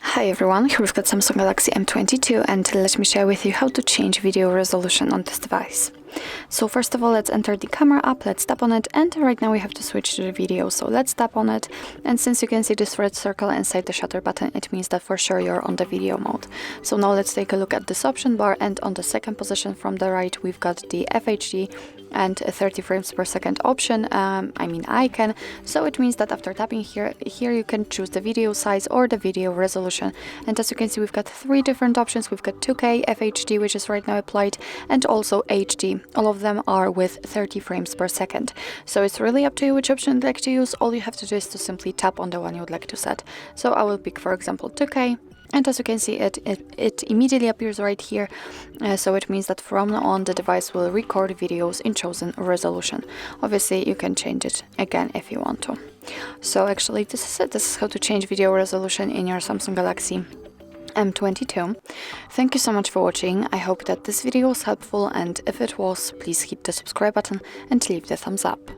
Hi everyone, here we've got Samsung Galaxy M22 and let me share with you how to change video resolution on this device. So first of all, let's enter the camera app, let's tap on it, and right now we have to switch to the video. So let's tap on it, and since you can see this red circle inside the shutter button, it means that for sure you're on the video mode. So now let's take a look at this option bar, and on the second position from the right we've got the FHD and 30 frames per second option, icon. So it means that after tapping here you can choose the video size or the video resolution, and as you can see we've got three different options. We've got 2K, FHD, which is right now applied, and also HD. All of them are with 30 frames per second. So it's really up to you which option you'd like to use. All you have to do is to simply tap on the one you would like to set. So I will pick, for example, 2K. And as you can see, it immediately appears right here, so it means that from now on the device will record videos in chosen resolution. Obviously you can change it again if you want to. So actually this is it. This is how to change video resolution in your Samsung Galaxy M22. Thank you so much for watching. I hope that this video was helpful, and if it was, please hit the subscribe button and leave the thumbs up.